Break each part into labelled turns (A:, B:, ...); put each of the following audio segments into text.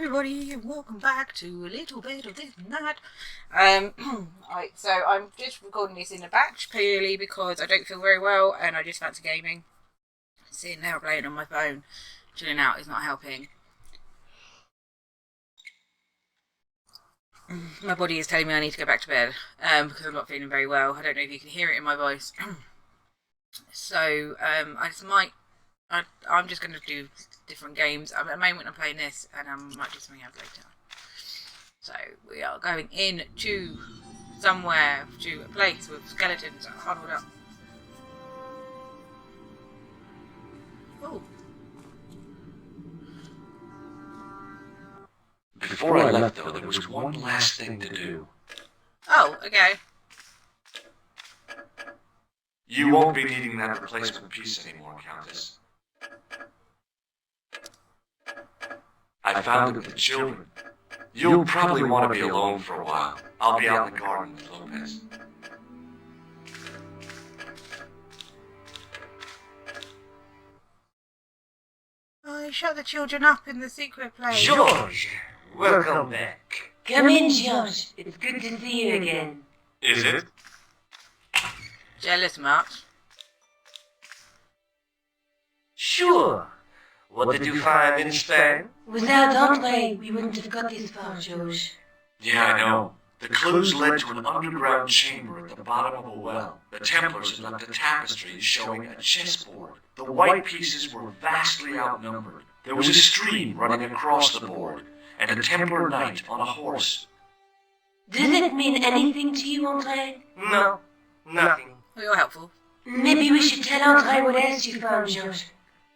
A: everybody, and welcome back to a little bit of this and that. So I'm just recording this in a batch purely because I don't feel very well and I just fancy gaming. Sitting there playing on my phone, chilling out is not helping. My body is telling me I need to go back to bed because I'm not feeling very well. I don't know if you can hear it in my voice. So I'm just going to do different games. At the moment I'm playing this and I might do something else later. So we are going in to somewhere, to a place with skeletons huddled up. Oh.
B: Before I left, though, there was one last thing to do.
A: Oh, okay.
B: You won't be needing that replacement piece anymore, Countess. I found it with the children. You'll probably want to be alone for a while. I'll be out in the garden with Lopez.
A: I shut the children up in the secret place.
C: George, welcome back.
D: Come in, George. It's good to see you again.
B: Is it?
A: Jealous much?
C: Sure. What did you find in Spain?
D: Without Andre, we wouldn't have got this far, George.
B: Yeah, I know. The clues led to an underground chamber at the bottom of a well. The Templars had left a tapestry showing a chessboard. The white pieces were vastly outnumbered. There was a stream running across the board, and a Templar knight on a horse.
D: Does it mean anything to you, Andre?
C: No, nothing.
A: Well, you're helpful.
D: Maybe we should tell Andre what else you found, George.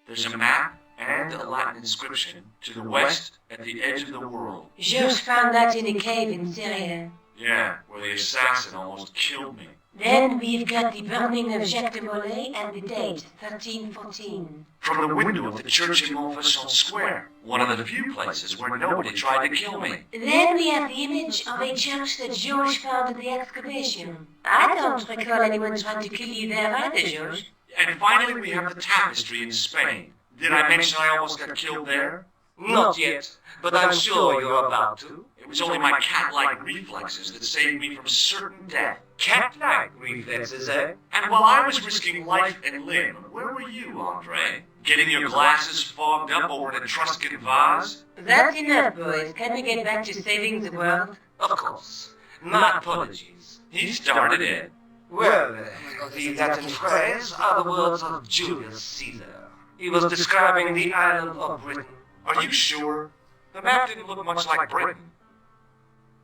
B: There's a map and a Latin inscription to the west at the edge of the world.
D: George found that in a cave in Syria.
B: Yeah, where the assassin almost killed me.
D: Then we've got the burning of Jacques de Molay and the date, 1314.
B: From the window of the church in Montfaucon Square, one of the few places where nobody tried to kill me.
D: Then we have the image of a church that George found at the excavation. I don't recall anyone trying to kill you there either, George.
B: And finally we have the tapestry in Spain. Did I mention I almost got killed there?
C: Not yet, but I'm sure you're about to.
B: It was only my cat-like reflexes that saved me from certain death.
C: Cat-like reflexes, eh?
B: And while I was risking life and limb, where were you, Andre? Getting your glasses fogged up over an Etruscan vase?
D: That's enough, boys. Can we get back to saving the world?
C: Of course. My apologies.
B: He started it.
C: Well, the Latin phrase are the words of Julius Caesar. He was describing the island of Britain.
B: Are you sure? The map didn't look much like Britain.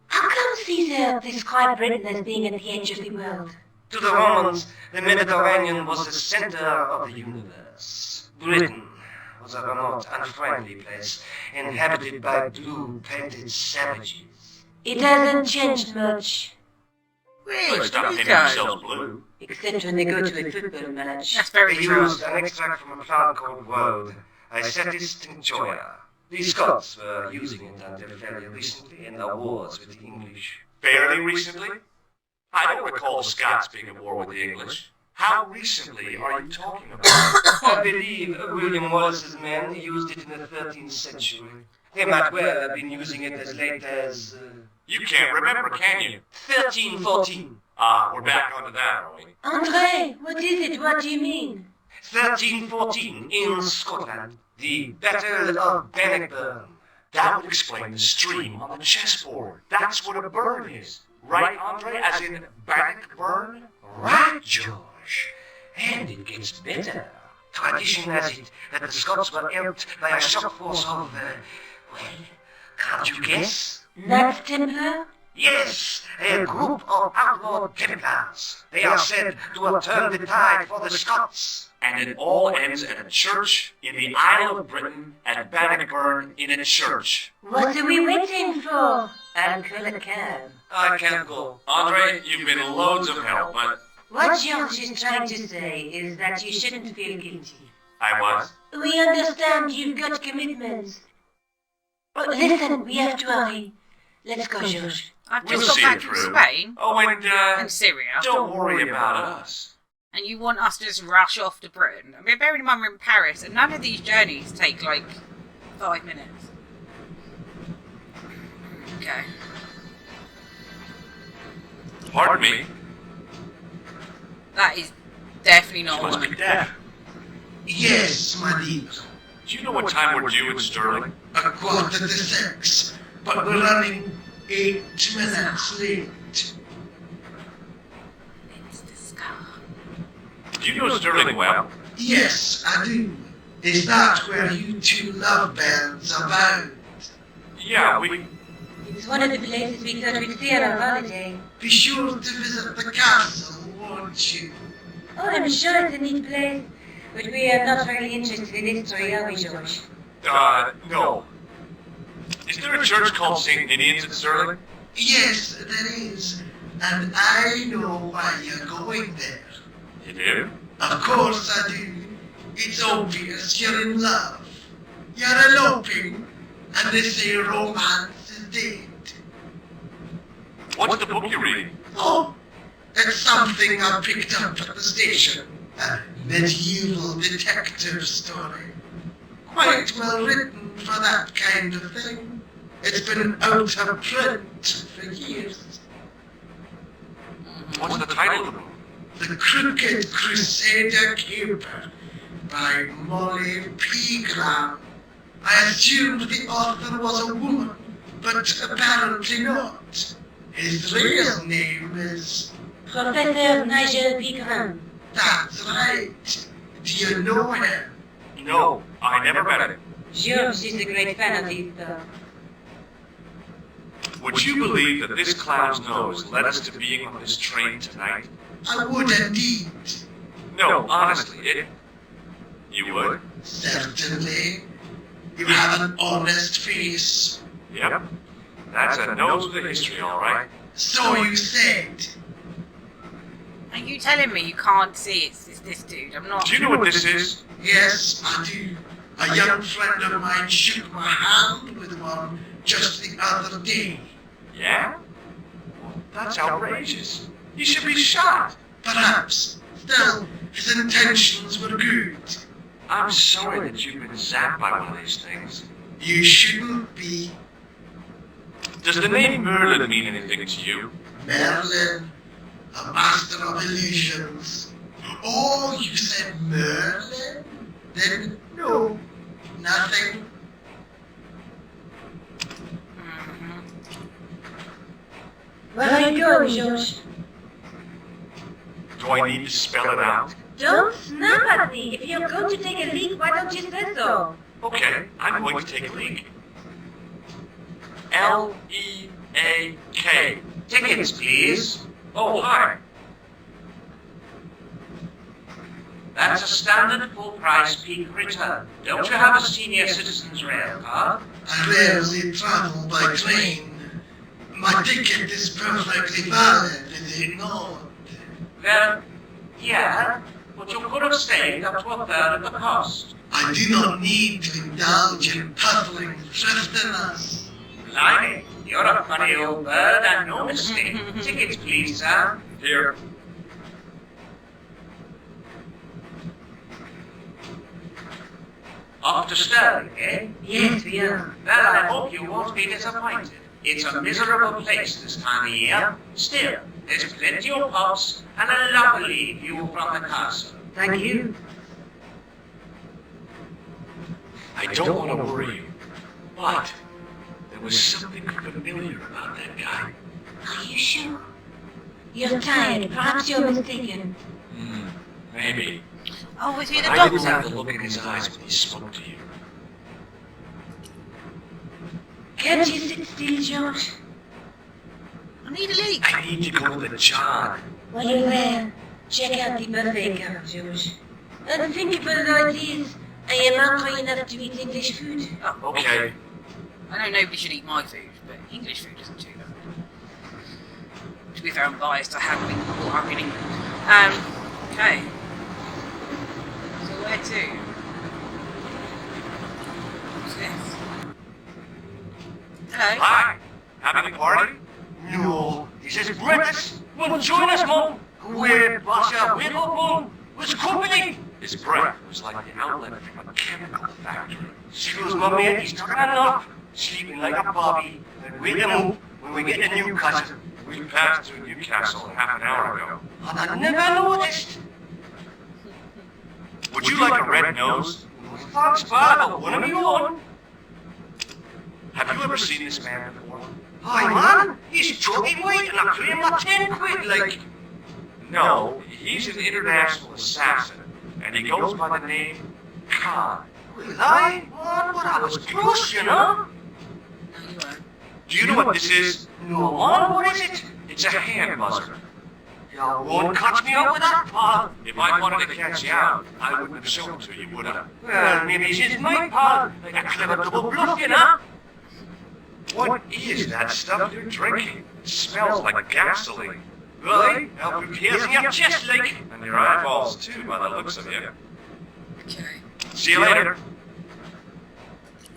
D: How come Caesar described Britain as being at the edge of the world?
C: To the Romans, the Mediterranean was the center of the universe. Britain was a remote, unfriendly place, inhabited by blue-painted savages.
D: It hasn't changed much.
B: Well, they stopped painting themselves blue.
D: Except when they go to a football match.
A: That's very
C: They
A: true.
C: used an extract from a plant called woad, Isetis tinctoria. The Scots were using it until fairly recently in their wars with the English.
B: Fairly recently? I don't recall the Scots being at war with the English. How recently are you talking about?
C: I believe William Wallace's men used it in the 13th century. They might well have been using it as late as...
B: You can't remember, can you?
C: 1314.
B: Ah, we're back onto that, are we?
D: Andre, what is it? What do you mean?
C: 1314 in Scotland. The Battle of Bannockburn.
B: That would explain the stream on the chessboard. That's what a burn is. Right, Andre? As in Bannockburn?
C: Right, George. And it gets better. Tradition has it that the Scots were helped by a shock force of, well, can't you guess?
D: Knights Templar?
C: Yes, a group of outlaw Templars. They are said to have turned the tide for the Scots.
B: And it all ends at a church in the Isle of Britain at Bannockburn in a church.
D: What are we waiting for? I'll call a cab.
C: I can't go.
B: Andre, you've been loads of help, but
D: What George is trying to say is that you shouldn't feel guilty.
B: I was.
D: We understand you've got commitments. But listen, we have to hurry. Let's go, George.
A: I've
B: We'll
A: just got
B: see
A: back
B: it
A: from
B: through.
A: Spain
B: Oh,
A: and Syria.
B: don't worry about us.
A: And you want us to just rush off to Britain. I mean, bearing in mind we're in Paris, and none of these journeys take like 5 minutes. Okay.
B: Pardon me?
A: That is definitely not
B: She must
A: one.
B: be deaf.
C: Yes, my dear.
B: Do you know what time we're due in Sterling?
C: 6:15, but we're running 8 minutes late.
A: It's the scar.
B: Do you know Sterling well?
C: Yes, I do. Is that where you two lovebirds are bound?
B: Yeah, we...
D: It's one of the places we thought we'd stay on our holiday.
C: Be sure to visit the castle, won't you?
D: Oh, I'm sure it's a neat place, but we are not very interested in history, are we, George?
B: No. Is there a church called St. Ninian's in Sterling?
C: Yes, there is. And I know why you're going there.
B: You do?
C: Of course I do. It's obvious you're in love. You're eloping, and they say romance is dead.
B: What's the book you're reading?
C: Oh, it's something I picked up at the station. A medieval detective story. Quite well written for that kind of thing. It's been out of print for years.
B: What's the title of the book?
C: The Crooked Crusader Caper by Molly P. Graham. I assumed the author was a woman, but apparently not. His real name is...
D: Professor Nigel Pickering.
C: That's right. Do you know him?
B: No, I never met him.
D: George is a great fan of these, though.
B: Would you believe that this clown's nose led us to being on this train tonight?
C: I would indeed.
B: No, honestly, it... You would?
C: Certainly. You have an honest face.
B: Yep. That's a nose with a history, all right.
C: So you said.
A: Are you telling me you can't see it's this dude? I'm not.
B: Do you know what this is?
C: Yes, I do. A young friend of mine shook my hand with one just the other day.
B: Yeah? Well, that's outrageous. He should be shot.
C: Perhaps. Still, his intentions were good.
B: I'm sorry that you've been zapped by one of these things.
C: You shouldn't be.
B: Does the name Merlin mean anything to you?
C: Merlin, a master of illusions. Oh, you said Merlin? Then no, nothing.
D: Where are you going, George?
B: Do I need to spell it out?
D: Don't snap at me. If you're going to take a leak, why don't you say so?
B: Okay, I'm going to take a leak. L-E-A-K.
C: Tickets, please.
B: Oh, hi.
C: That's a standard full-price peak return. Don't you have a senior citizen's rail card? I rarely travel by train. My ticket is perfectly valid, is it not? Well, yeah, but you could have stayed up to a third of the cost. I do not need to indulge in puzzling thriftiness. Blimey, you're a funny old bird and no mistake. Tickets, please, sir.
B: Here.
C: Off to Sterling, eh?
D: Yes, we are.
C: Well, I hope you won't be disappointed. It's a miserable place this time of year. Still, there's plenty of pubs and a lovely view from the castle.
D: Thank you.
B: I don't want to worry you, but there was something familiar about that guy.
D: Are you sure? You're tired. Perhaps you're mistaken.
B: Maybe.
A: Oh, was he the
B: I didn't like
A: doctor?
B: the look in his eyes when he spoke to you.
D: Can't you sit still, George?
A: I need a leak.
B: I need to go to the John.
D: While you're there, check out the buffet counter, George. And think about it is, I am not high enough to eat English food.
A: Oh,
B: Okay.
A: I know nobody should eat my food, but English food isn't too bad. To be fair, I'm biased. I have been brought up in England. Okay. So where to? What's this? Hello.
B: Hi. Having a party?
C: No, this is Brett. Will join us, Mom. We're Basha Wiggleborn with company.
B: His breath was like the outlet from a chemical factory.
C: Excuse me, mate, he's talking enough. sleeping like a bobby, and with them when we get to Newcastle.
B: We passed through Newcastle half an hour ago.
C: And I never noticed.
B: Would you like a red nose?
C: Thanks, Father, one of your own.
B: Have you ever seen this man before?
C: Hi, man, he's chubby white and I claim my 10 quid, like.
B: No, he's an international assassin, and he goes by the name Khan.
C: Well, man, but I was close, you know.
A: No, you won't.
B: Do you know what this is?
C: No, man, what is it?
B: It's a hand buzzer.
C: You won't catch me up with that, pal.
B: If I wanted to catch you out, I wouldn't have shown it to you, would I?
C: Well, maybe she's my pal, like a clever double bluff, you know.
B: What is that stuff you're drinking? It smells like gasoline.
C: Right? Help you pierce in your chest, like.
B: And your eyeballs, too, by the looks of you.
A: Okay.
B: See you later.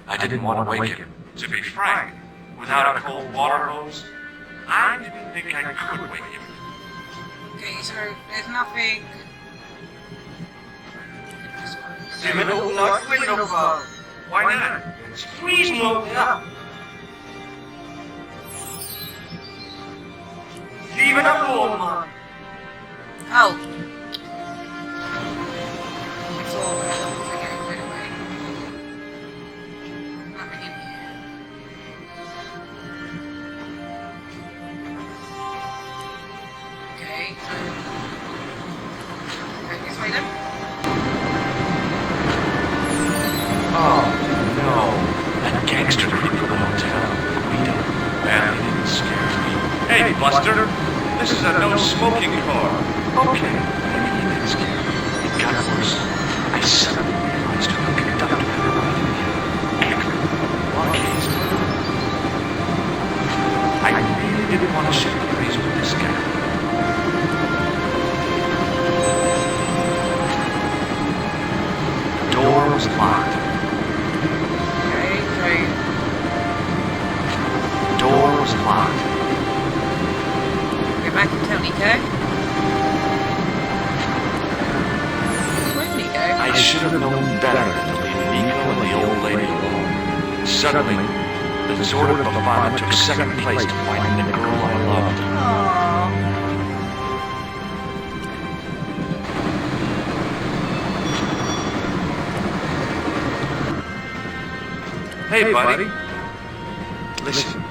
B: I didn't want to wake him. To be frank, without a cold water hose, I didn't think I could wake him.
A: Okay, so there's nothing.
C: Give it all night window, pal.
B: Why not?
C: It's freezing out there. Leave it alone, man.
A: Oh. It's all okay, right away. Nothing in here. Okay, so go this way then.
B: Oh, no. That gangster creep from the hotel. Guido. Man, he didn't scare me. Hey, Buster. This is a no-smoking car. Okay, maybe he didn't scare me. It got worse. I suddenly realized who the conductor had arrived here. What case? I really didn't want to share the breeze with this guy. The door was locked.
A: Okay, so
B: The door was locked.
A: go back and tell Nico. Where did he go?
B: I should have known better than to leave Nico and the old lady alone. Suddenly, the sort of bravado took second place to finding the girl I loved.
A: Aww.
B: Hey, buddy. Listen,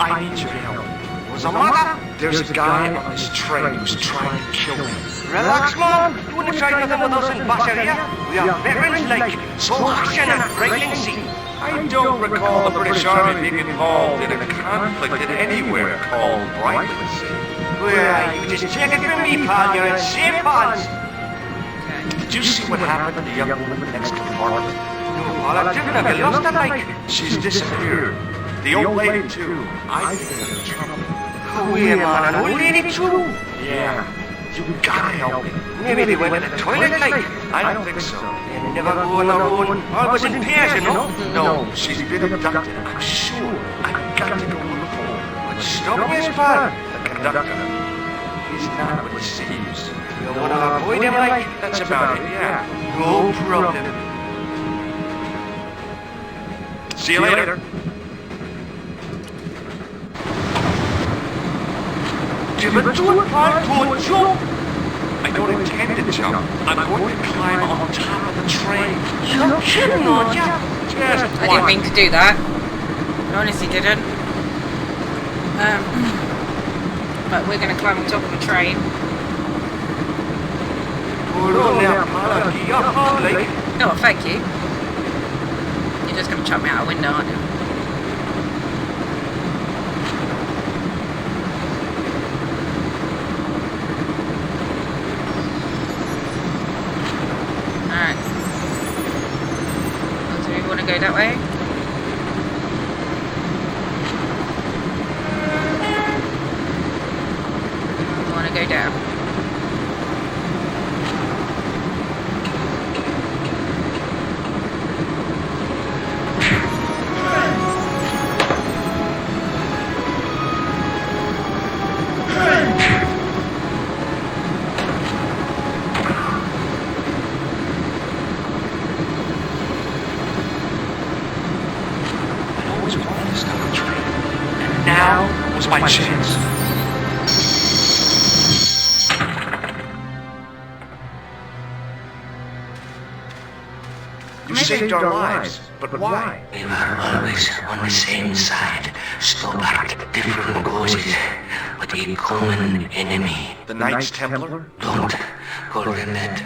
B: I need your help.
C: What's the matter?
B: There's a guy on this train who's trying to kill me.
C: Relax, man. You wouldn't try nothing with us in Basseria. We are veterans like, so action and right in sea.
B: I don't recall the British Army being involved in a conflict in anywhere called Brightland Sea.
C: Well, you just take it from me, pal. You're in safe hands.
B: Did you see what happened to the young woman next compartment?
C: No, pal, I didn't have lost her, like.
B: She's disappeared. The old lady, too. I think they're in trouble.
C: Oh, yeah, man, an old lady, too.
B: Yeah. You gotta help me.
C: Maybe they went to the toilet, like.
B: I don't think so.
C: They never go on their own. Always in pairs, you know.
B: No, she's been abducted. I'm sure. I've got to go look for her.
C: What's stopping us, pal?
B: The conductor. He's not what he seems.
C: You want to avoid him, like.
B: That's about it, yeah.
C: No problem.
B: See you later.
C: Give it to it, pal. Don't jump.
B: I don't intend to jump. I'm going to climb on top of the train.
C: You're kidding, aren't you?
B: Just
A: I didn't mean to do that. I honestly didn't. But we're going to climb on top of the train.
C: Hold on there, pal. I'll give you a hand, like.
A: No, thank you. You're just going to chuck me out a window, aren't you? Alright. So we want to go that way? We want to go down.
B: was my chance. You saved our lives, but why?
C: We were always on the same side, Stobart, different causes, but a common enemy.
B: The Knights Templar?
C: Don't call them that.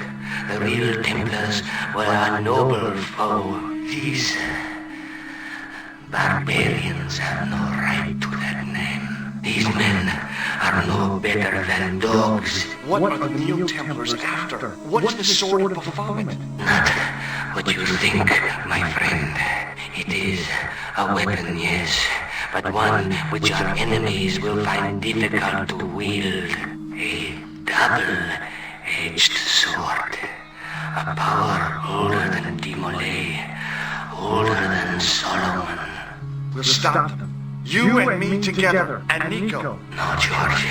C: The real Templars were our noble foe. These barbarians have no right to that name. These men are no better than dogs.
B: What are the Neo Templars after? What's the sword of Baphomet?
C: Not what you think, my friend. It is a weapon, yes, but one which our enemies will find difficult to wield. A double-edged sword. A power older than Demolay, older than Solomon.
B: We'll stop them. You and me together, and Nico.
C: No, George.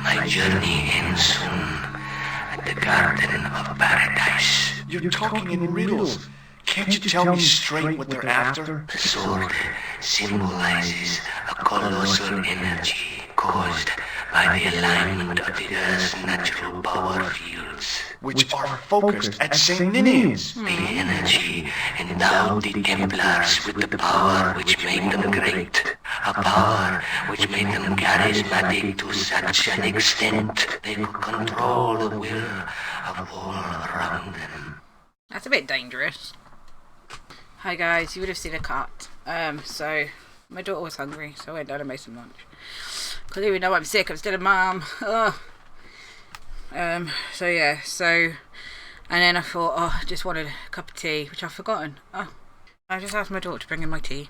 C: My journey ends soon at the Garden of Paradise.
B: You're talking in riddles. Can't you tell me straight what they're after?
C: The sword symbolizes a colossal energy caused by the alignment of the Earth's natural power fields.
B: Which are focused at St. Ninians.
C: The energy endowed the Templars with the power which made them great. A power which made them charismatic to such an extent they could control the will of all around them.
A: That's a bit dangerous. Hi guys, you would have seen a cut. So my daughter was hungry, so I went down and made some lunch. Because even though I'm sick, I'm still a mum. Ugh. So yeah, and then I thought, I just wanted a cup of tea, which I've forgotten. I just asked my daughter to bring in my tea.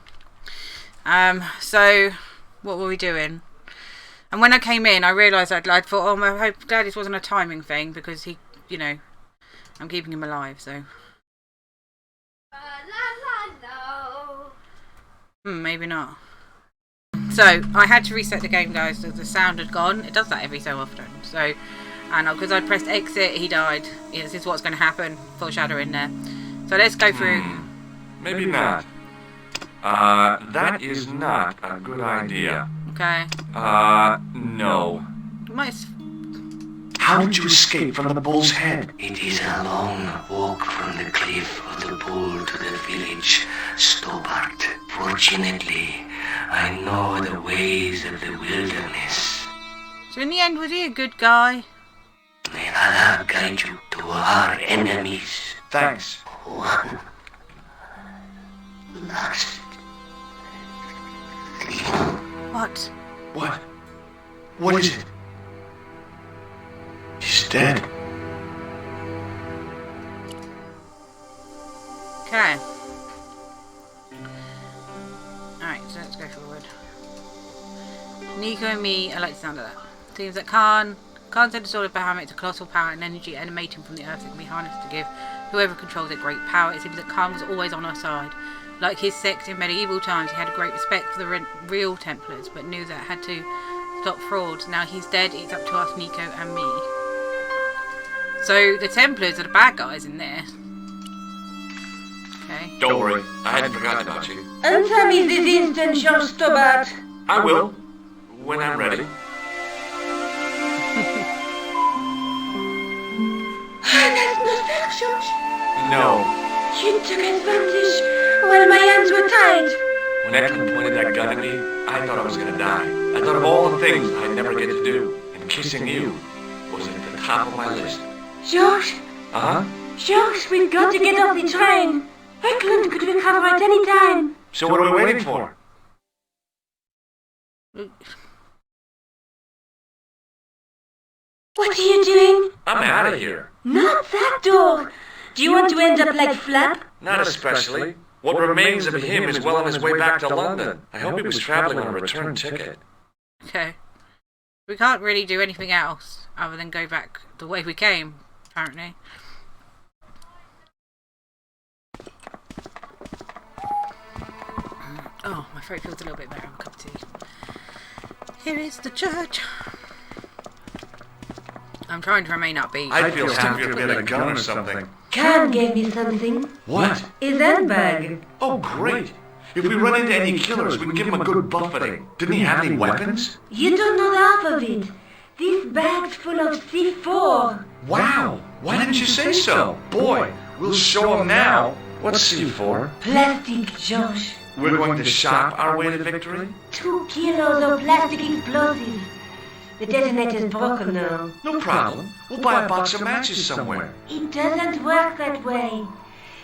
A: So what were we doing? And when I came in, I realised I'd thought, I hope glad this wasn't a timing thing, because he, you know, I'm keeping him alive, so. Maybe not. So I had to reset the game, guys. The sound had gone. It does that every so often. So, and because I pressed exit, he died. This is what's going to happen. Foreshadowing there. So let's go through.
B: Maybe not. That is not a good idea.
A: Okay.
B: No.
A: You might.
B: How did you escape from the bull's head?
C: It is a long walk from the cliff of the bull to the village, Stobart. Fortunately, I know the ways of the wilderness.
A: So in the end, was he a good guy?
C: May Allah guide you to our enemies.
B: Thanks.
C: One last thing.
A: What?
B: What? What is it? He's dead.
A: Okay. Alright, so let's go forward. Nico and me, I like the sound of that. Seems that Khan said the sword of Bahamut is a colossal power and energy emanating from the earth that can be harnessed to give whoever controls it great power. It seems that Khan was always on our side. Like his sect in medieval times, he had a great respect for the real Templars, but knew that had to stop frauds. Now he's dead, it's up to us, Nico and me. So the Templars are the bad guys in there. Okay.
B: Don't worry, I hadn't forgotten about you.
D: Answer me this instant, Jean Stobart.
B: I will, when I'm ready.
D: That's not fair, George.
B: No.
D: You took advantage while my hands were tied.
B: When Eklund pointed that gun at me, I thought I was gonna die. I thought of all the things I'd never get to do, and kissing you was at the top of my list.
D: George,
B: Uh-huh?
D: George, we've got to get off the train. Eklund could recover at any time.
B: So what are we waiting for?
D: What are you doing?
B: I'm out of here.
D: Not that door. Do you want to end up like Flap?
B: Not especially. What remains of him is well on his way back to London. I hope he was traveling on a return ticket.
A: Okay. We can't really do anything else other than go back the way we came, apparently. Oh, my throat feels a little bit better. I'm a cup of tea. Here is the church. I'm trying to remain upbeat.
B: I feel happier to get a gun or something.
D: Khan gave me something.
B: What?
D: His handbag.
B: Oh, great. If we run into any killers, we can give him a good buffeting. Didn't he have any weapons?
D: You don't know half of it. This bag's full of C4.
B: Wow! Why didn't you say so? Boy, we'll show him now. What's C4?
D: Plastic, Josh.
B: We're going to shop our way to victory?
D: 2 kilos of plastic explosives. The detonator's broken now.
B: No problem. We'll buy a box of matches somewhere.
D: It doesn't work that way.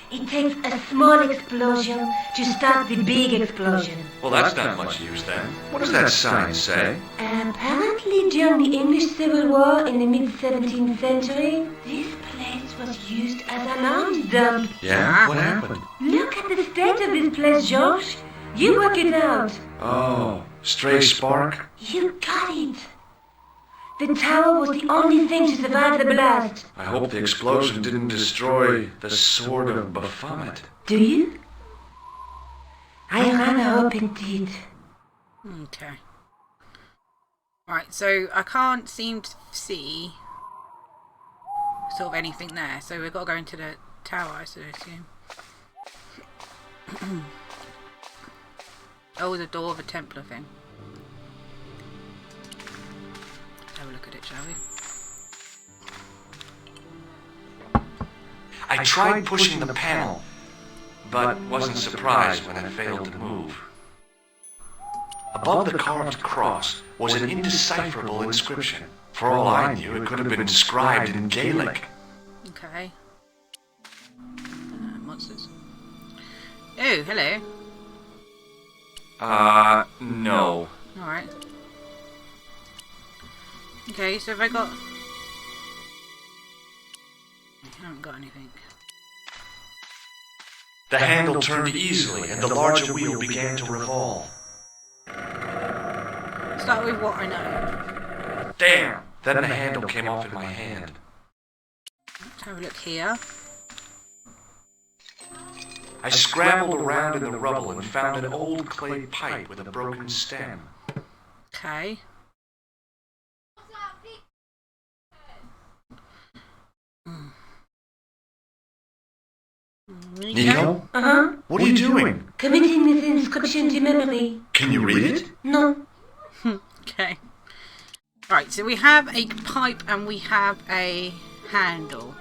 D: It takes a small explosion to start the big explosion.
B: Well, that's not much use then. What does that sign say?
D: Apparently during the English Civil War in the mid-17th century, this place was used as an arms dump.
B: Yeah? What happened?
D: Look at the state of this place, Josh. You work it out.
B: Oh, stray spark?
D: You got it. The tower was the only thing to survive the blast.
B: I hope the explosion didn't destroy the Sword of Baphomet.
D: Do you? I rather hope it did.
A: Okay. Right, so I can't seem to see sort of anything there, so we've got to go into the tower, I assume. Oh, the door of a Templar thing. Have a look at it, shall we?
B: I tried pushing the panel, but wasn't surprised when it failed to move. Above the carved cross was an indecipherable inscription. For all I knew, it could have been inscribed in Gaelic.
A: Okay. Monsters. Oh, hello.
B: No.
A: Alright. Okay, so have I got... I haven't got anything.
B: The handle turned easily, and the larger wheel began to revolve.
A: Start with what I know.
B: Damn! Then the handle came off in my hand.
A: Let's have a look here.
B: I scrambled around in the rubble and found an old clay pipe with a broken stem.
A: Okay.
B: Nico?
D: Uh-huh.
B: What are you doing?
D: Committing this inscription to memory.
B: Can you read it?
D: No.
A: Okay. Right, so we have a pipe and we have a handle.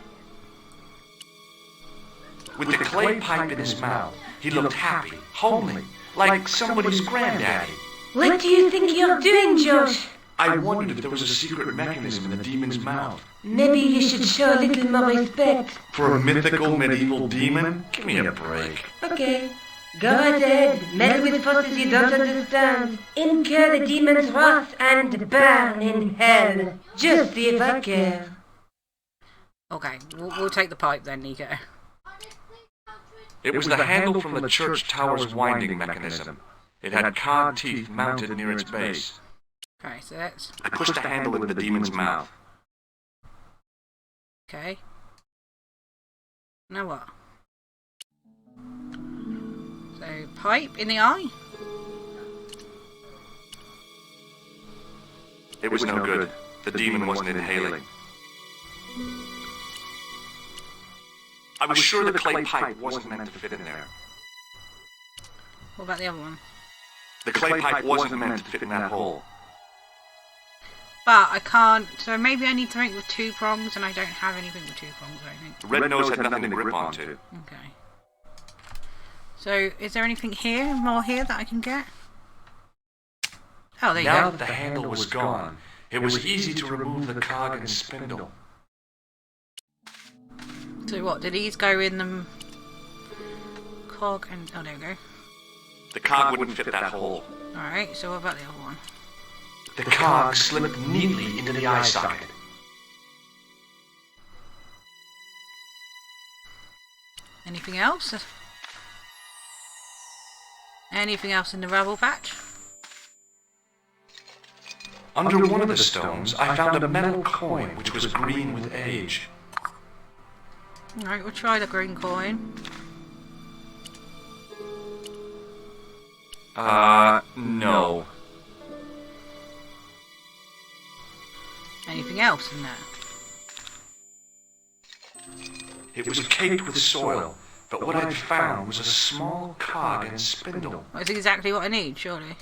B: With the clay pipe in his mouth, he looked happy, homely, like somebody's granddaddy.
D: What do you think you're doing, Josh?
B: I wondered if there was a secret mechanism in the demon's mouth.
D: Maybe you should show a little more respect.
B: For a mythical medieval demon? Give me a break.
D: Okay. Go right ahead. Meddle with forces you don't understand. Incur the demon's wrath and burn in hell. Just see if I care.
A: Okay, we'll take the pipe then, Nico.
B: It was the handle from the church tower's winding mechanism. It had cod teeth mounted near its base.
A: Okay, so that's...
B: I pushed the handle into the demon's mouth.
A: Okay. Now what? So, pipe in the eye?
B: It was no good. The demon wasn't inhaling. I was sure the clay pipe wasn't meant to fit in there.
A: What about the other one?
B: The clay pipe wasn't meant to fit in that hole.
A: But I can't... So maybe I need something with 2 prongs and I don't have anything with 2 prongs, I think.
B: The red nose had nothing to grip onto.
A: Okay. So, is there anything here, more here that I can get? Oh, there you
B: Now
A: go.
B: that the handle was gone, it was easy to remove the cog and spindle.
A: So what, do these go in the cog and... Oh, there we go.
B: The cog wouldn't fit that hole.
A: Alright, so what about the other one?
B: The cog slipped neatly into the eye socket.
A: Anything else? Anything else in the rubble patch?
B: Under one of the stones, I found a metal coin which was green with age.
A: Alright, we'll try the green coin.
B: No.
A: Anything else in there?
B: It was caked with soil, but what I'd found was a small cog and spindle.
A: That's exactly what I need, surely.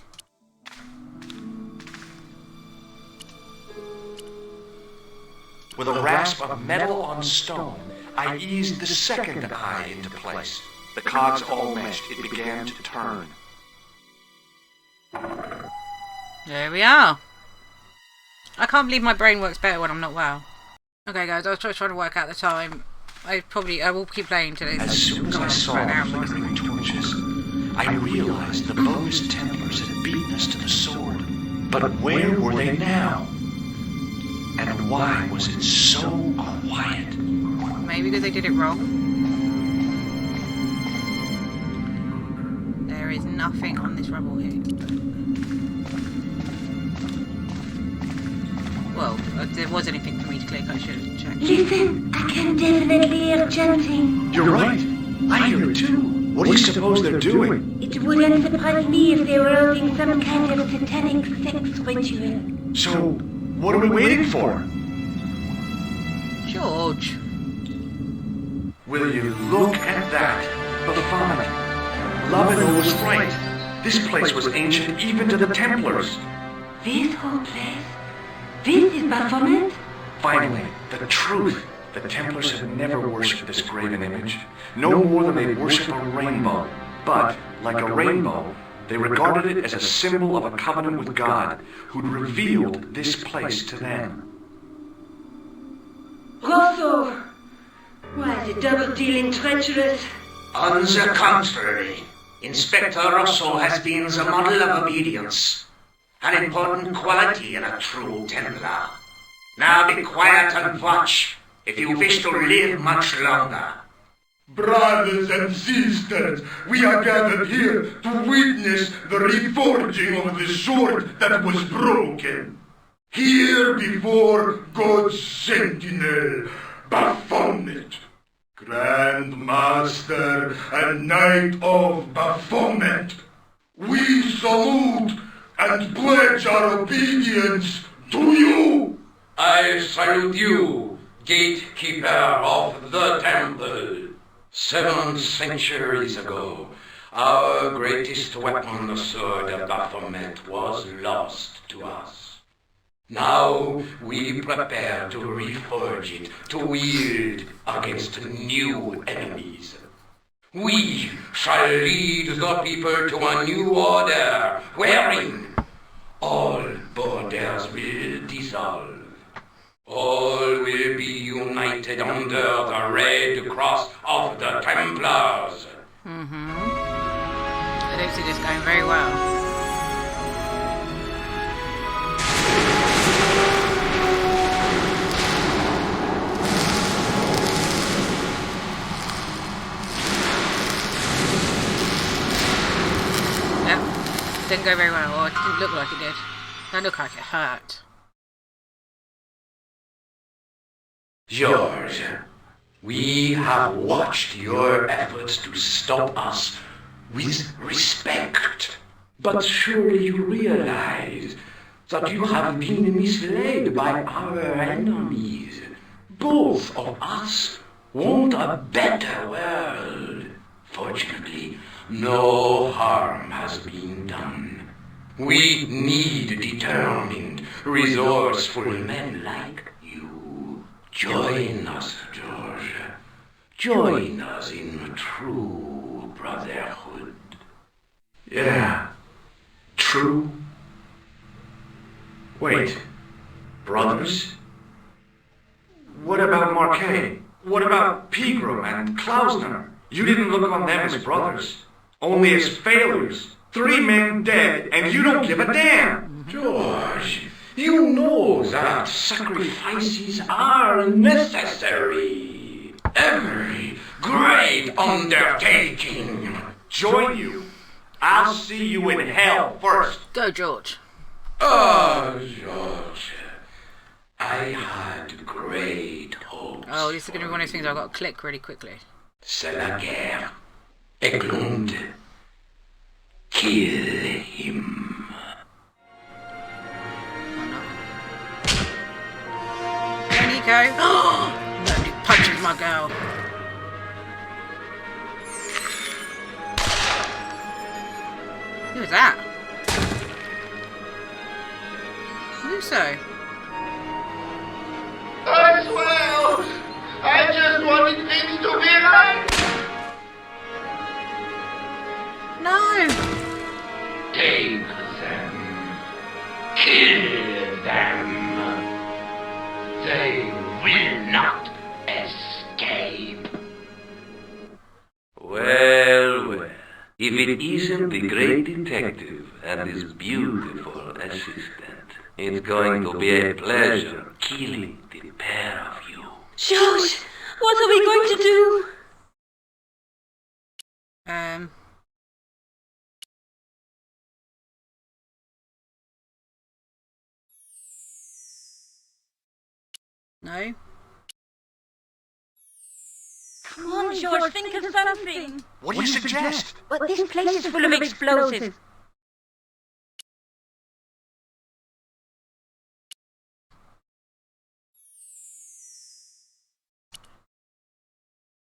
B: With a rasp of metal on stone, I eased the second eye into place. The cogs all meshed. It began to turn.
A: There we are. I can't believe my brain works better when I'm not well. Okay, guys, I was just trying to work out the time. I will keep playing until it's
B: As soon as I saw the flickering torches, I realized the Bose Templars had beaten us to the sword. But where were they now? And why was it so quiet?
A: Maybe because they did it wrong. There is nothing on this rubble here. Well, if there was anything for me to click, I should have checked.
D: Listen, I can definitely hear chanting.
B: You're right. I hear it too. What do you suppose they're doing?
D: It wouldn't surprise me if they were holding some kind of satanic sex ritual.
B: So, what are we waiting for?
A: George.
B: Will you look at that? Baphomet. Lavino was right. This place was ancient even to the Templars.
D: This whole place? This is Baphomet?
B: Finally, the truth. The Templars had never worshipped this graven image, no more than they worship a rainbow. But, like a rainbow, they regarded it as a symbol of a covenant with God, who'd revealed this place to them.
D: Rosso! Why, the double-dealing treacherous?
C: On the contrary, Inspector Rosso has been the model of obedience, an important quality in a true Templar. Now be quiet and watch, if you wish to live much longer.
E: Brothers and sisters, we are gathered here to witness the reforging of the sword that was broken. Here before God's sentinel, Baphomet, Grand Master and Knight of Baphomet, we salute and pledge our obedience to you.
F: I salute you, gatekeeper of the temple. 7 centuries ago, our greatest weapon, the sword of Baphomet, was lost to us. Now we prepare to reforge it, to wield against new enemies. We shall lead the people to a new order, wherein all borders will dissolve. All will be united under the red cross of the Templars.
A: I don't see this going very well. Yep, didn't go very well, or it didn't look like it did. That looked like it hurt.
F: George, we have watched your efforts to stop us with respect. But surely you realize that you have been misled by our enemies. Both of us want a better world. Fortunately, no harm has been done. We need determined, resourceful men like you. Join us, George. Join us in true brotherhood.
B: Yeah. True. Wait. Brothers? What about Marquet? What about Pegram and Klausner? You didn't look on them as brothers, only as failures. 3 men dead, and you don't give a damn.
F: George, you know that sacrifices are necessary. Every great undertaking.
B: Join you. I'll see you in hell first.
A: Go, George.
F: Oh, George, I had great hopes.
A: Oh, this is going to be one of those things I've got to click really quickly.
F: C'est la guerre. Eglund. Kill him.
A: There you go. No, he punches my girl. so.
E: I swear, I just wanted things to be right.
A: No!
F: Take them. Kill them. They will not escape.
C: Well, well. If it isn't the great detective and his beautiful assistant, it's going to be a pleasure killing the pair of you.
D: George, what are we going to do?
A: No.
D: Come on, George, think of something.
B: What do you suggest?
D: But this place is full of explosives.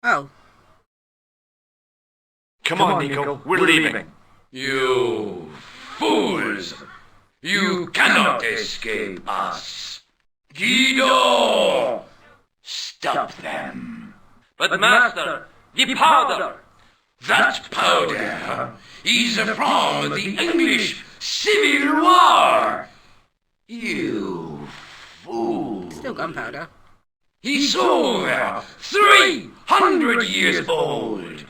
A: Oh.
B: Come on, Nico. We're leaving.
F: You fools! You cannot escape us. Guido! Stop them.
C: But Master, the powder!
F: That powder is from the English Civil War. You fool.
A: Still gunpowder.
F: He's over 300 years old.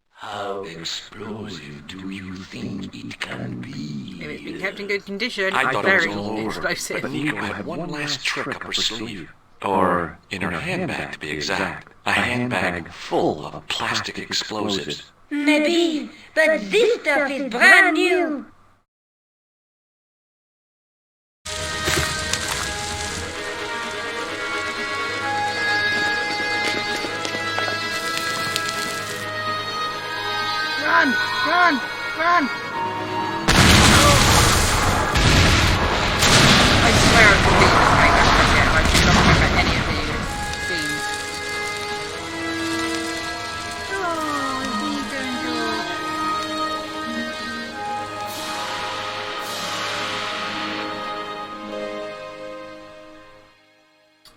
F: How explosive do you think it can be?
A: If it's been kept in good condition,
B: I
A: it's
B: thought it was
A: very
B: all over,
A: explosive.
B: but Nico had one last trick up her sleeve. Or in her handbag, to be exact. A handbag full of plastic explosives.
D: Maybe, but this stuff is brand new.
A: Run! Run! Run! I swear I could beat this right back again. I do not remember any of these scenes. Oh, Nico and George.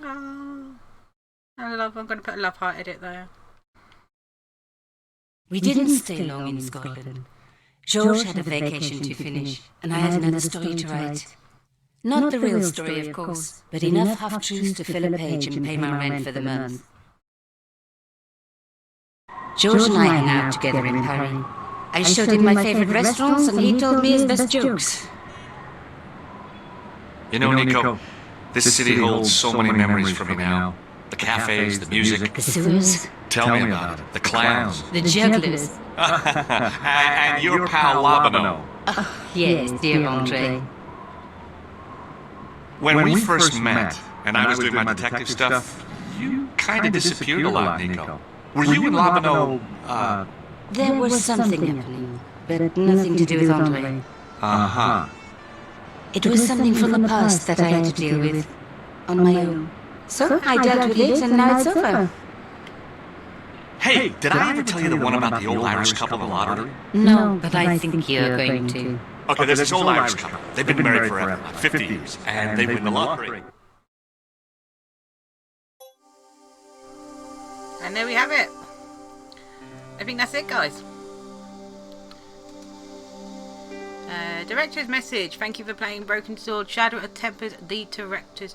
A: Oh. I'm going to put a love heart edit there.
G: We didn't stay long in Scotland. George had a vacation to finish, and I had another story to write. Not the real story, of course, but enough half-truths to fill a page and pay my rent for the month. George and I hung out together in Paris. I showed him my favorite restaurants, and he told me his best jokes.
B: You know, Nico, this city holds so many memories for me now. The cafes, the music.
G: The sewers,
B: Tell me about it. The clowns.
G: the jugglers.
B: and your pal Labano.
G: Yes, dear Andre.
B: When we first met, and I was doing my detective stuff, you kind of disappeared a lot, Nico. Were you and Labano,
G: There was something happening, but nothing to do with Andre.
B: Uh-huh.
G: It was something from the past that I had to deal with on my own. So I dealt with it, and now it's over.
B: Hey, did I ever tell you the one about the old Irish couple in the lottery?
G: No, but I think you're going to.
B: Okay, there's this old Irish couple. They've been married forever, like 50 years, and they win the lottery.
A: And there we have it. I think that's it, guys. Director's message. Thank you for playing Broken Sword, Shadow of Tempers, the director's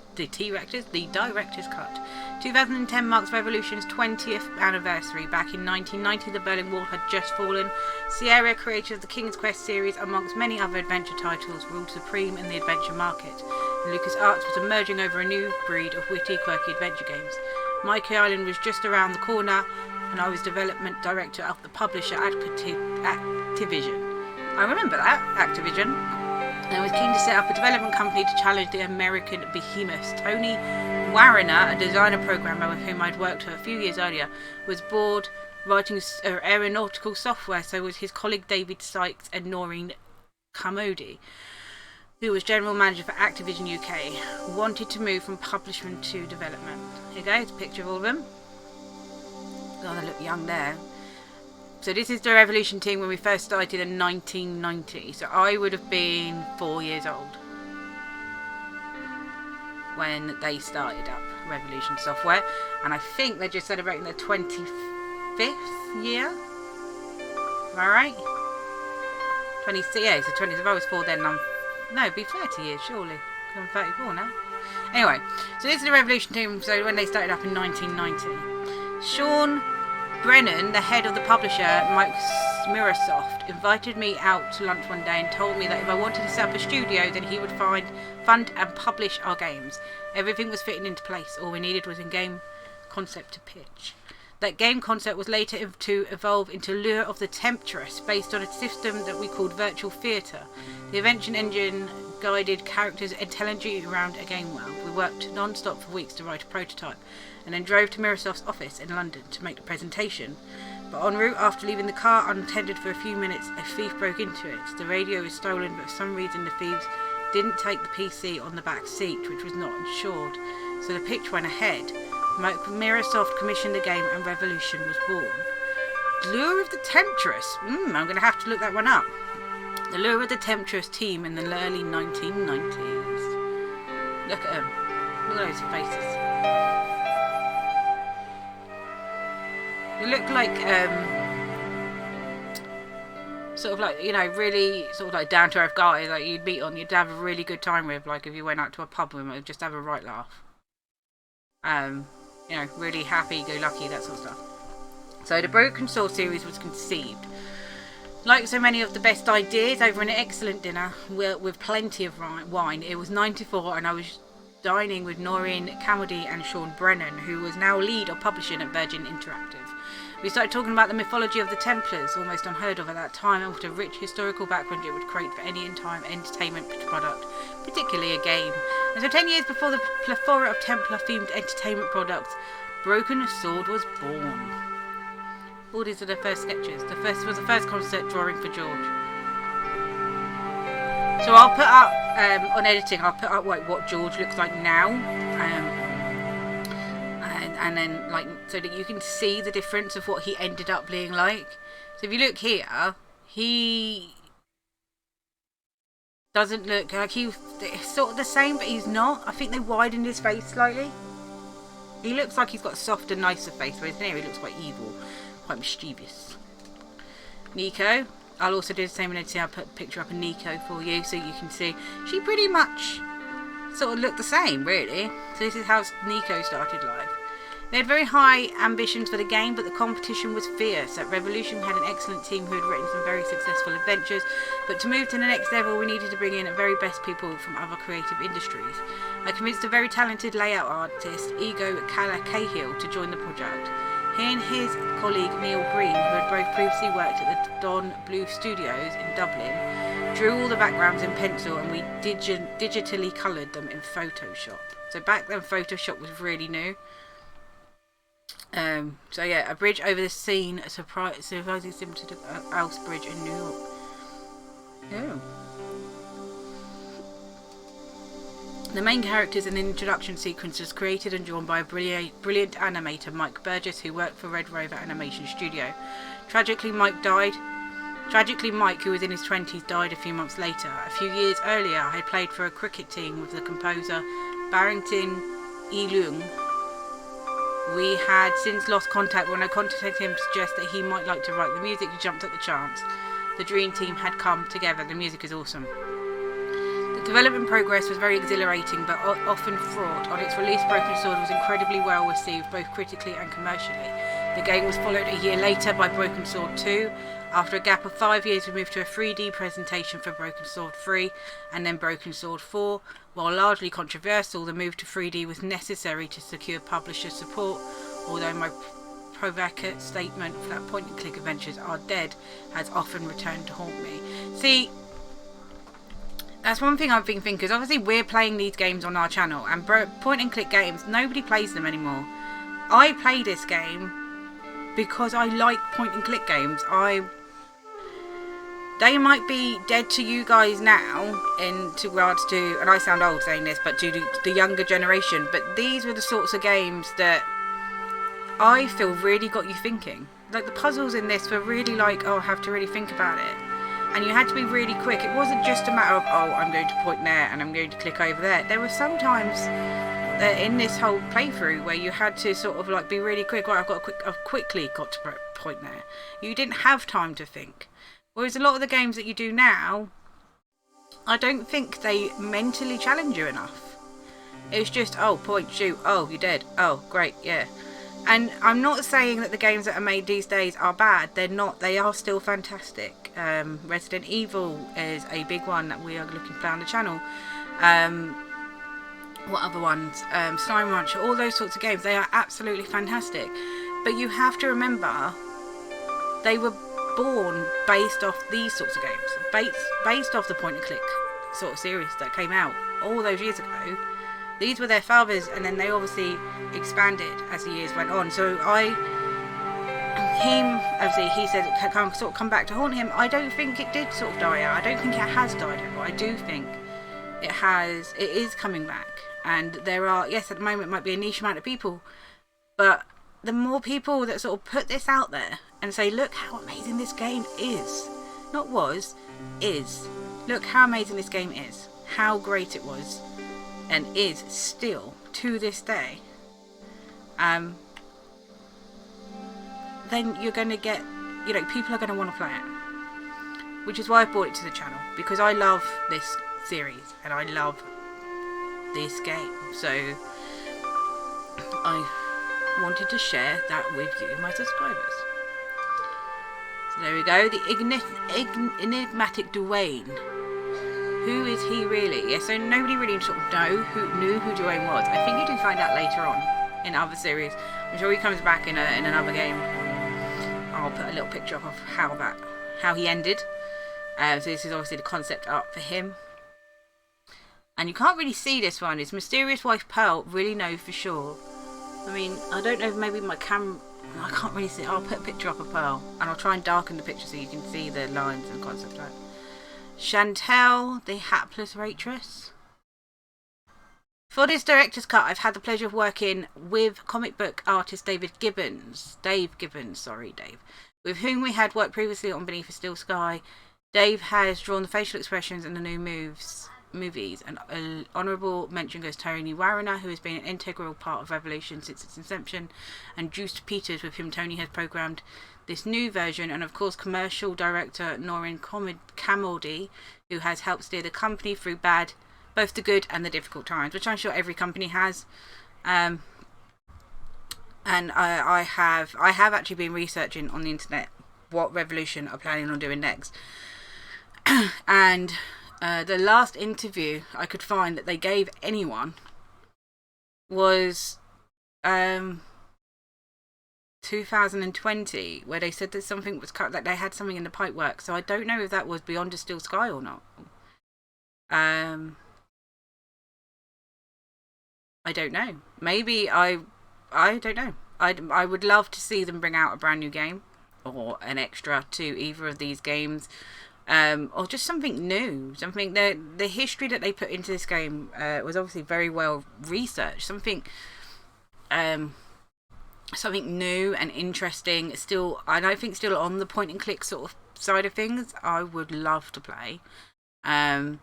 A: cut. 2010 marks Revolution's 20th anniversary. Back in 1990, the Berlin Wall had just fallen. Sierra, creator of the King's Quest series, amongst many other adventure titles, ruled supreme in the adventure market. And LucasArts was emerging over a new breed of witty, quirky adventure games. Monkey Island was just around the corner, and I was development director of the publisher Activision. I remember that, Activision. And I was keen to set up a development company to challenge the American behemoths. Tony Warriner, a designer programmer with whom I'd worked a few years earlier, was bored writing aeronautical software, so was his colleague David Sykes and Noreen Camodi, who was general manager for Activision UK, wanted to move from publishment to development. Here you go, it's a picture of all of them. Oh, they look young there. So this is the Revolution team when we first started in 1990. So I would have been 4 years old. when they started up Revolution Software, and I think they're just celebrating their 25th year. Am I right? 20, yeah, so 20. If I was 4 then, it'd be 30 years surely. I'm 34 now. Anyway, so this is the Revolution team. So when they started up in 1990, Sean Brennan, the head of the publisher, Microsoft, invited me out to lunch one day and told me that if I wanted to set up a studio, then he would fund and publish our games. Everything was fitting into place. All we needed was a game concept to pitch. That game concept was later to evolve into Lure of the Temptress, based on a system that we called Virtual Theatre. The invention engine guided characters intelligently around a game world. We worked non-stop for weeks to write a prototype, and then drove to Microsoft's office in London to make the presentation. But en route, after leaving the car unattended for a few minutes, a thief broke into it. The radio was stolen, but for some reason the thieves didn't take the PC on the back seat, which was not insured. So the pitch went ahead. Microsoft commissioned the game and Revolution was born. Lure of the Temptress. I'm going to have to look that one up. The Lure of the Temptress team in the early 1990s. Look at them. Look at those faces. They look like, sort of like, really sort of like down-to-earth guys like you'd have a really good time with, like if you went out to a pub with them, just have a right laugh. Really happy-go-lucky, that sort of stuff. So the Broken Sword series was conceived. Like so many of the best ideas, over an excellent dinner with plenty of wine. It was 94 and I was dining with Noreen Camody and Sean Brennan, who was now lead of publishing at Virgin Interactive. We started talking about the mythology of the Templars, almost unheard of at that time, and with a rich historical background it would create for any entertainment product, particularly a game. And so 10 years before the plethora of Templar-themed entertainment products, Broken Sword was born. All these are the first sketches. The first was the first concept drawing for George. So I'll put up, on editing, I'll put up what George looks like now. And then, so that you can see the difference of what he ended up being like. So if you look here, he doesn't look like he's sort of the same, but he's not. I think they widened his face slightly. He looks like he's got a softer, nicer face, whereas here he looks quite evil, quite mischievous. Nico, I'll also do the same in editing. I'll put a picture up of Nico for you so you can see. She pretty much sort of looked the same, really. So this is how Nico started life. They had very high ambitions for the game, but the competition was fierce. At Revolution, we had an excellent team who had written some very successful adventures, but to move to the next level, we needed to bring in the very best people from other creative industries. I convinced a very talented layout artist, Ego Cahill, to join the project. He and his colleague Neil Green, who had both previously worked at the Don Bluth Studios in Dublin, drew all the backgrounds in pencil, and we digitally coloured them in Photoshop. So back then, Photoshop was really new. So yeah, a bridge over the Seine, a surprising similar to the Alps Bridge in New York. Oh. The main characters in the introduction sequence was created and drawn by a brilliant animator, Mike Burgess, who worked for Red Rover Animation Studio. Tragically, Mike, who was in his 20s, died a few months later. A few years earlier, I had played for a cricket team with the composer Barrington E. Leung. We had since lost contact. When I contacted him to suggest that he might like to write the music, he jumped at the chance. The dream team had come together. The music is awesome. The development progress was very exhilarating, but often fraught. On its release, Broken Sword was incredibly well received, both critically and commercially. The game was followed a year later by Broken Sword 2. After a gap of 5 years, we moved to a 3D presentation for Broken Sword 3 and then Broken Sword 4. While largely controversial, the move to 3D was necessary to secure publisher support, although my provocate statement that point-and-click adventures are dead has often returned to haunt me. See, that's one thing I've been thinking, because obviously we're playing these games on our channel, and point-and-click games, nobody plays them anymore. I play this game because I like point-and-click games. They might be dead to you guys now in regards to, and I sound old saying this, but to the younger generation, but these were the sorts of games that I feel really got you thinking. Like the puzzles in this were really like, oh, I have to really think about it. And you had to be really quick. It wasn't just a matter of, oh, I'm going to point there and I'm going to click over there. There were sometimes in this whole playthrough where you had to sort of like be really quick. Right, I've quickly got to point there. You didn't have time to think. Whereas a lot of the games that you do now, I don't think they mentally challenge you enough. It's just, oh, point, shoot, oh, you're dead, oh, great, yeah. And I'm not saying that the games that are made these days are bad. They're not. They are still fantastic. Resident Evil is a big one that we are looking to play on the channel. What other ones? Slime Rancher, all those sorts of games. They are absolutely fantastic. But you have to remember, they were born based off these sorts of games. Based off the point-and-click sort of series that came out all those years ago. These were their fathers, and then they obviously expanded as the years went on. So obviously he said it can sort of come back to haunt him. I don't think it did sort of die out. I don't think it has died out. I do think it is coming back. And there are, yes, at the moment it might be a niche amount of people, but the more people that sort of put this out there and say, look how amazing this game is, not was, is. Look how amazing this game is, how great it was, and is still to this day. Then you're going to get, people are going to want to play it. Which is why I brought it to the channel, because I love this series and I love this game. So I wanted to share that with you, my subscribers. So there we go, the enigmatic Dwayne. Who is he really? Yeah, so nobody really sort of knew who Dwayne was. I think you do find out later on in other series. I'm sure he comes back in another game. I'll put a little picture of how he ended. So this is obviously the concept art for him. And you can't really see this one. His mysterious wife Pearl really know for sure. I mean, I don't know if maybe my camera, I can't really see. I'll put a picture up of Pearl and I'll try and darken the picture so you can see the lines and concept art. Chantel, the hapless waitress. For this director's cut, I've had the pleasure of working with comic book artist Dave Gibbons, with whom we had worked previously on Beneath a Still Sky. Dave has drawn the facial expressions in the new movies, and an honourable mention goes to Tony Wariner, who has been an integral part of Revolution since its inception, and Juice Peters, with whom Tony has programmed this new version, and of course commercial director Norrin Camildi, who has helped steer the company through both the good and the difficult times, which I'm sure every company has. And I have actually been researching on the internet what Revolution are planning on doing next. And the last interview I could find that they gave anyone was 2020, where they said that something was cut, that they had something in the pipework. So I don't know if that was Beyond a Still Sky or not. I don't know. Maybe I don't know. I would love to see them bring out a brand new game or an extra to either of these games, or just something new. Something the history that they put into this game was obviously very well researched. Something new and interesting. Still, and I think still on the point and click sort of side of things, I would love to play, and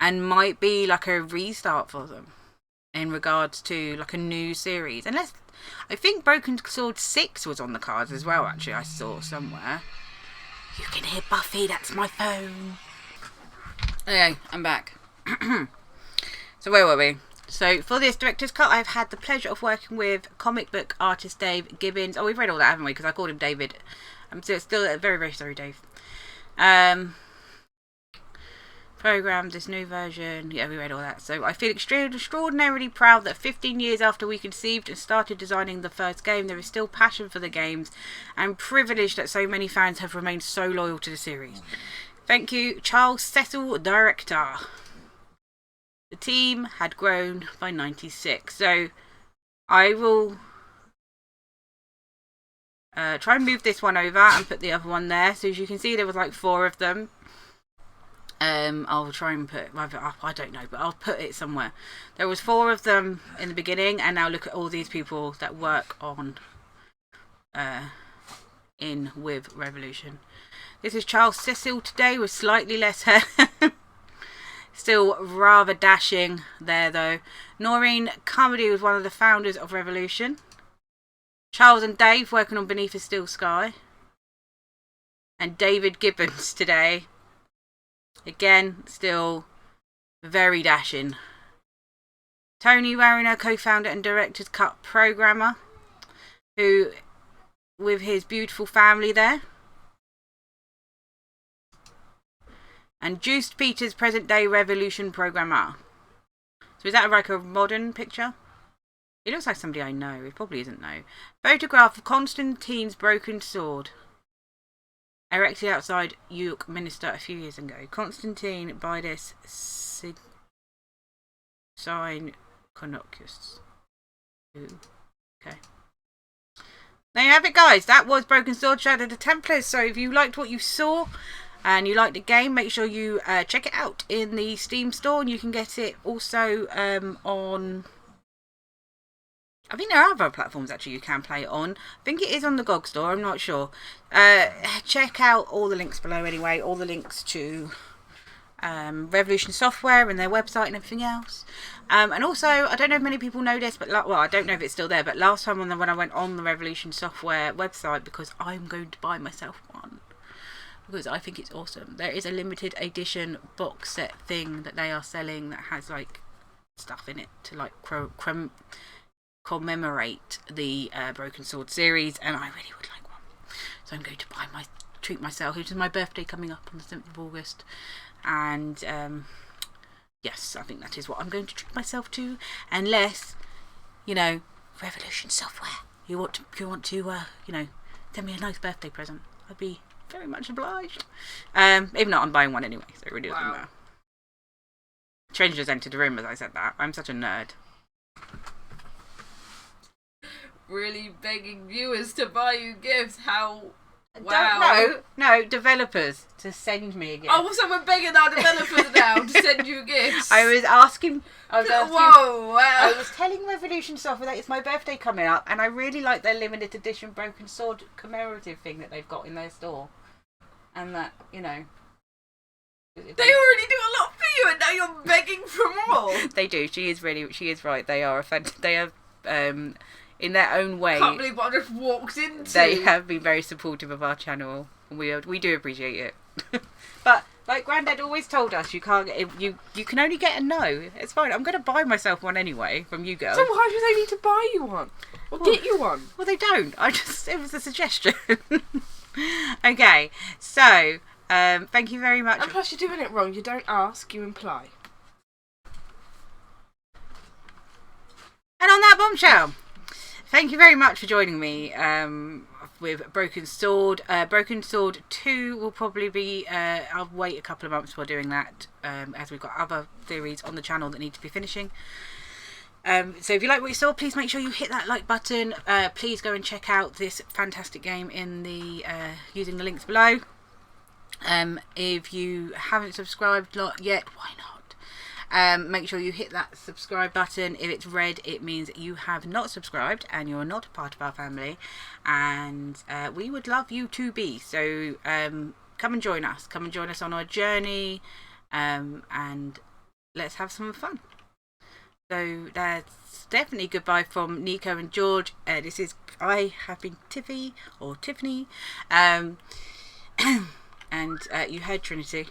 A: might be like a restart for them in regards to like a new series. Unless I think Broken Sword 6 was on the cards as well. Actually, I saw somewhere. You can hear Buffy. That's my phone. Okay, I'm back. So where were we? So for this director's cut, I've had the pleasure of working with comic book artist Dave Gibbons. Oh, we've read all that, haven't we? Because I called him David. I'm still very, very sorry, Dave. Programmed this new version. Yeah, we read all that. So I feel extraordinarily proud that 15 years after we conceived and started designing the first game, there is still passion for the games, and privileged that so many fans have remained so loyal to the series. Thank you, Charles Cecil, director. The team had grown by 96. So I will try and move this one over and put the other one there. So as you can see, there was like 4 of them. I'll try and put it either up, I don't know, but I'll put it somewhere. There was 4 of them in the beginning, and now look at all these people that work on with Revolution. This is Charles Cecil today with slightly less hair. still rather dashing there though. Noreen Carmody was one of the founders of Revolution. Charles and Dave working on Beneath a Still Sky. And David Gibbons today. Again, still very dashing. Tony Wariner, co-founder and director's cut programmer, who with his beautiful family there. And Juiced Peters, present day Revolution programmer. So is that like a modern picture? It looks like somebody I know. It probably isn't though. Photograph of Constantine's broken sword. Erected outside York Minster a few years ago. Constantine Bidas Sign Conocus. Okay. There you have it, guys. That was Broken Sword Shadow of the Templars. So if you liked what you saw and you liked the game, make sure you check it out in the Steam store, and you can get it also on... I think there are other platforms actually you can play it on. I think it is on the GOG store, I'm not sure. Check out all the links below anyway, all the links to Revolution Software and their website and everything else. And also, I don't know if many people know this, but well, I don't know if it's still there, but last time when I went on the Revolution Software website, because I'm going to buy myself one, because I think it's awesome, there is a limited edition box set thing that they are selling that has like stuff in it to like commemorate the Broken Sword series, and I really would like one. So I'm going to treat myself. It is my birthday coming up on the 7th of August, and yes, I think that is what I'm going to treat myself to, unless, you know, Revolution Software, you want to you know, send me a nice birthday present. I'd be very much obliged. If not, I'm buying one anyway, so it really doesn't matter. Change just entered the room as I said that. I'm such a nerd.
H: Really begging viewers to buy you gifts. How? Wow.
A: No, developers to send me a gift.
H: Oh, well, so we're begging our developers now to send you gifts.
A: I was asking.
H: Whoa, wow.
A: I was telling Revolution Software that it's my birthday coming up, and I really like their limited edition Broken Sword commemorative thing that they've got in their store, and that, you know.
H: They already do a lot for you, and now you're begging for more.
A: They do. She is right. They are in their own way.
H: I can't believe what I just walked into.
A: They have been very supportive of our channel, and we do appreciate it. But like Grandad always told us, you can't you can only get a no. It's fine. I'm going to buy myself one anyway from you girls.
H: So why do they need to buy you one or get you one?
A: Well, they don't. It was a suggestion. Okay, so thank you very much.
H: And plus, you're doing it wrong. You don't ask, you imply.
A: And on that bombshell, thank you very much for joining me with Broken Sword. Broken Sword 2 will probably be... I'll wait a couple of months before doing that, as we've got other theories on the channel that need to be finishing. So if you like what you saw, please make sure you hit that like button. Please go and check out this fantastic game in the using the links below. If you haven't subscribed yet, why not? Make sure you hit that subscribe button. If it's red, it means you have not subscribed and you're not a part of our family, and we would love you to be. So come and join us on our journey, and let's have some fun. So that's definitely goodbye from Nico and George. I have been Tiffy or Tiffany, and you heard Trinity.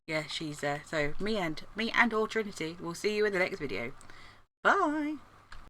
A: Yeah, she's there. So me and all Trinity. We'll see you in the next video. Bye.